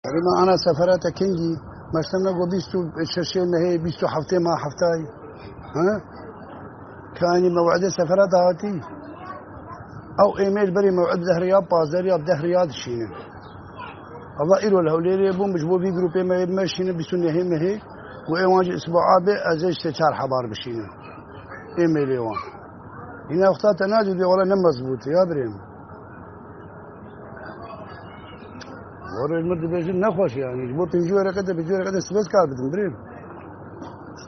يعني ما أنا سفرات كينجي مثلا نقول بيستو شرشين هي بيستو حفتين ما حفتاي ها كان موعد سفرات هاتي أو إيميل بري موعد ده رياض بازاريا بده رياض شينه الله إيرو له ليري بوم بجبو بي جروبي ما يمشينه بيسونه هي ما هي وإيواج أسبوع به أزيج تشار حبار بشينه إيميل يوان هنا وقتها تناجد ولا نمزبوط يا بريم ورا المرد بيجن نخوش يعني جبو بنجورة كده سبس كار بدم بريم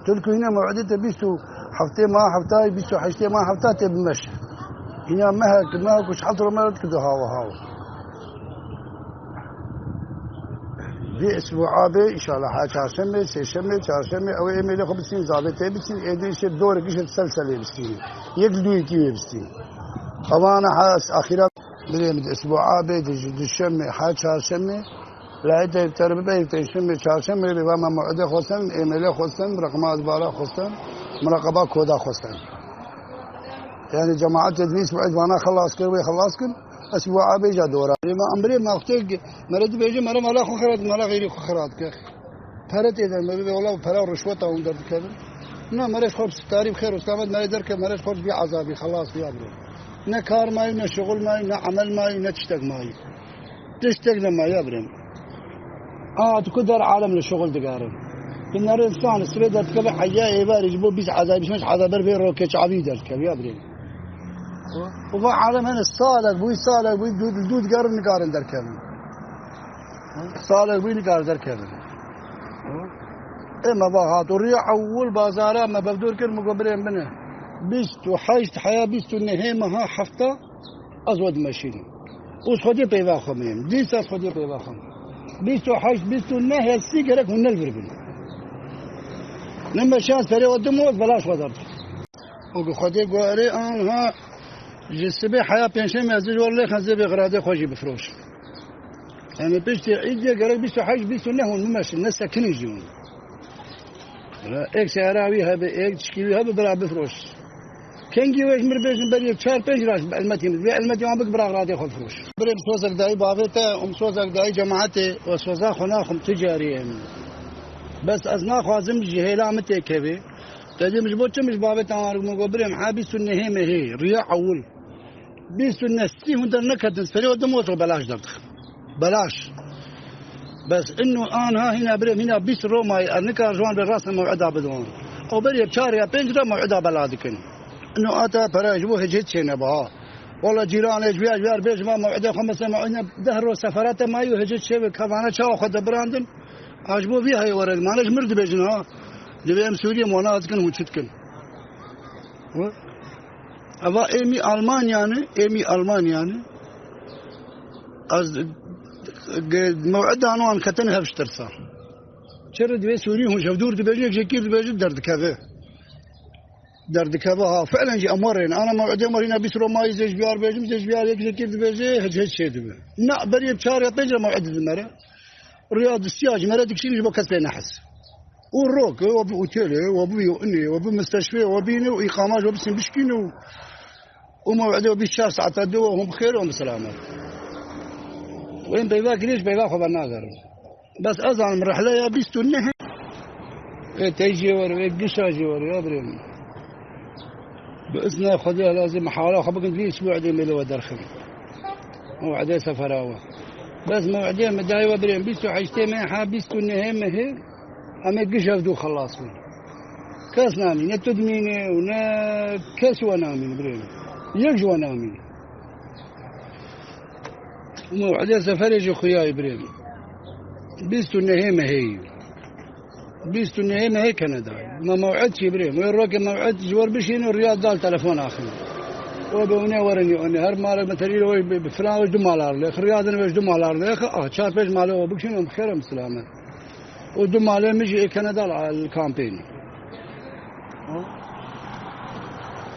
تلكو هنا موعدته بيستو حفتي ما حفتاي بيستو حشتي ما حفتاي بمشي هنا مهك وش حضروا مرد كده هاو دي اسبوع عابي ان شاء الله چهارشنبه سهشنبه چهارشنبه او ایمیل خو بسین ضابطه بسین ادیش دور کیش سلسله بسین یک دوی کی بسین طبعا حاس اخيرا بريم اسبوع عابي دشمه چهارشنبه لعيت تربيه تشمه چهارشنبه بما موعد خصن ایمیل خصن رقمات بالا خصن مراقبه كودا خصن يعني جماعه تدريس بعد وانا خلاص كن اسبوع عابي جا دورا ما امري ما اختك مرد بيجي مره مالا خخرات مالا غير خخرات كخ فرت اذا ما والله فرا رشوه اون درد كذا نا مرش خبز تعريف خير استاذ ما يقدر مرش خبز بي عذابي خلاص يا برو نا كار ماي نا شغل ماي نا عمل ماي نا تشتغل ماي لما يا برم تقدر عالم للشغل دقارن النار انسان السبيد تكبع حياه يبار يجيبوا بيس عذاب مش عذاب في روكيتش عبيد يا برم وفا عالم هنا الصالح بوي دود قارن دركبن صالح بوي نقار دركبن اما باهات وريع اول بازارا ما ببدور كل مقبرين منه بيستو حيست حياه بيستو نهيمها حفته ازود ماشين وسخدي بيوا خميم ديس سخدي بيوا خم بيستو حيست بيستو نهي السيجرك من البربن لما شان فري ودموت بلاش وضرب وخدي قاري انها جسبي حياة بينشم يزوج والله خنزي بغرادة خوشي بفروش يعني بيشتي عيدية قريب بيشتو حاج بيشتو نهون مماشي الناس ساكنين يجون ايك سعراوي هبه ايك تشكيلي هبه برا بفروش كنجي ويش مربيشن بري تشار بيش راش المتي عم بك برا غرادة خو فروش بري مسوزك داي بابيتا ومسوزك داي جماعتي وسوزا خناخم تجاريين بس ازنا خوازم جهيلا متكبي تجي مش بوتش مش بابيتا عارف مقبرين حابس النهي هي رياح اول بيستو النستي هندر نكد نسفري ودموت بلاش دردخ بلاش بس انه انا هنا بريم هنا بيس روما النكا جوان بالراس موعدها بدون او بري بشاريا بنجرا موعدها بلادكن انه اتا براج بو هجت شينا بها والله جيران جوار بيج ما موعده خمس موعدنا دهروا سفرات ما يهجت شي كفانا شاو خد براندن عجبو فيها يورد ما نج مرد بيجنا دبيم سوريا مناطق وتشتكن أبا إيمي ألمانيا از موعدها عنوان كتنها بشترسا شرد بي سوري هون شفدور دبيجي شكير دبيجي درد كذا فعلا جي أمرين أنا موعدي أمرين بيسرو ماي زيج بيار بيجم زيج بيار يك شكير دبيجي هج شيء دبي نا بري بشارع بيجرا موعد المرة رياض السياج مرة دكشي مش بكسب نحس والروك وابو اوتيلي وابو يوني وابو مستشفى وبيني واقامات وبسم بشكينو وموعده بالشهر ساعة الدواء وهم بخير وهم بسلامة وين بيباك ليش بيباك خبر ناظر بس أزعل من رحلة يا بيستو النهي تيجي ورا قشاجي ورا يا بريم بإذن خديها لازم محاولة خبقت في أسبوع دي ملو درخم موعده سفراوة بس موعده مداي وبريم بيستو حيشتي ما بيستو النهي ما هي أما قشاف دو خلاصون كاس نامي نتدميني ونا كاس ونامي بريم يجوا نامي موعده سفرج خوياي بريم بيستو النهي ما هي كندا ما موعدش بريم ويروك موعد جوار بشين الرياض دال تلفون آخر وبوني ورني أني هر مال مثلي لو بفلان وش دمالار لك الرياض أنا وش دمالار لك شار بيج ماله وبكشين بخير مسلمة ودماله مشي كندا على الكامبين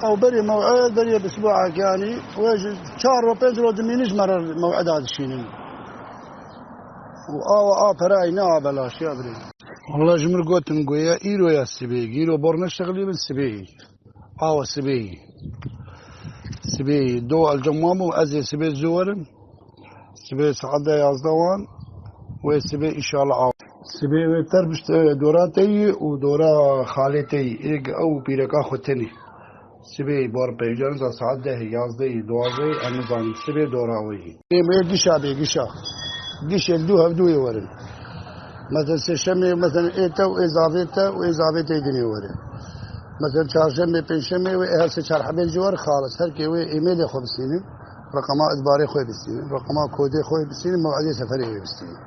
أو بري موعد بري بأسبوعك يعني ويش شهر وبيدرو دمينش مرة موعد هذا الشيء براي نا بلاش يا بري والله جمر قلت مقويا إيرو يا السبيق إيرو بورنا شغلي بالسبيق سبيق دو الجمامو أزي سبيق زورن سبيق سعادة يازدوان وسبي إن شاء الله عاو سبي تربشت دوراتي ودورا خالتي إيج أو بيركا ختني سبي بار بيجان ذا سعده يازدي دوازي أنظام سبي دوراوي ما يجيشا بيجيشا جيش يدوها بدو يورن مثلا سشمي مثلا إيتا وإضافيتا وإضافيتا يدني ورن مثلا چهارشنبه پنجشنبه و هر سه چهارشنبه جوار خالص هر کی و ایمیل خو بسینیم رقم ادباری خو بسینیم رقم کد خو بسینیم موعد سفری بسینیم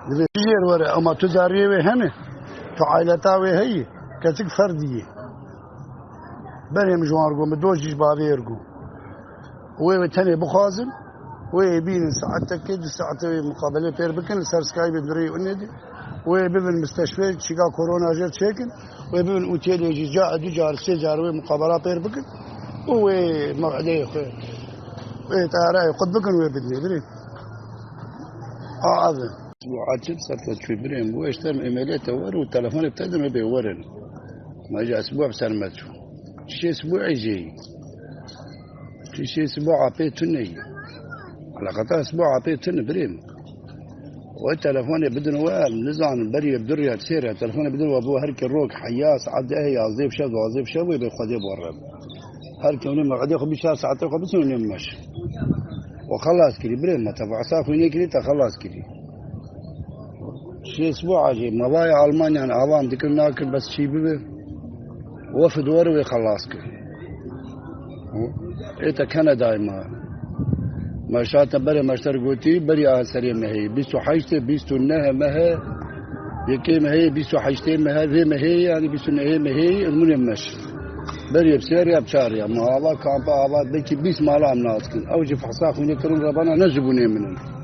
دیگر وره اما تو داریه و همه تو عائلتا و هی کتک فردیه بریم جوار گم دوجیش باویر گو و تنی بخوازم و بین ساعتك كده ساعت مقابله بير بكن سرسكاي بدري وندي وبين مستشفى شيكا كورونا جر تشيكن وبين اوتيل يجي جاء دجار سجار ومقابله بير بكن وموعدي اخوي وتعالى قد بكن وبدني بري هذا وعجب صرت في بريم واشتم ايميلات ور والتليفون ابتدى ما بيورن ما جاء اسبوع بسلمته شي اسبوع يجي شي اسبوع عطيتني على قطع اسبوع عطيتني بريم والتلفوني بدون وام نزعن بري بدريا تسير تلفوني بدون وابو هرك الروك حياس عد هي عظيف شاب وظيف شاب بيخدي بورب هرك ونم قعد ياخذ بشار ساعتين خبز ونمش وخلاص كلي بريم ما تبع صافي نيكلي تخلص كلي شي اسبوع عجيب مضايع المانيا انا عوام ذيك ناكل بس شي بيه وفد وروي خلاص كلي ايتا كندا ما مشات بري مشتر قوتي بري سري مهي بيسو حاجتي بيسو نها مها يكي مهي بيسو حاجتي مها ذي مهي يعني بيسو نهي مهي المهم مش بري بسيريا بشاريا ما الله كان بابا بيكي بيس مالا مناطق اوجي فحصاخ من يكرم ربنا نجبوني منهم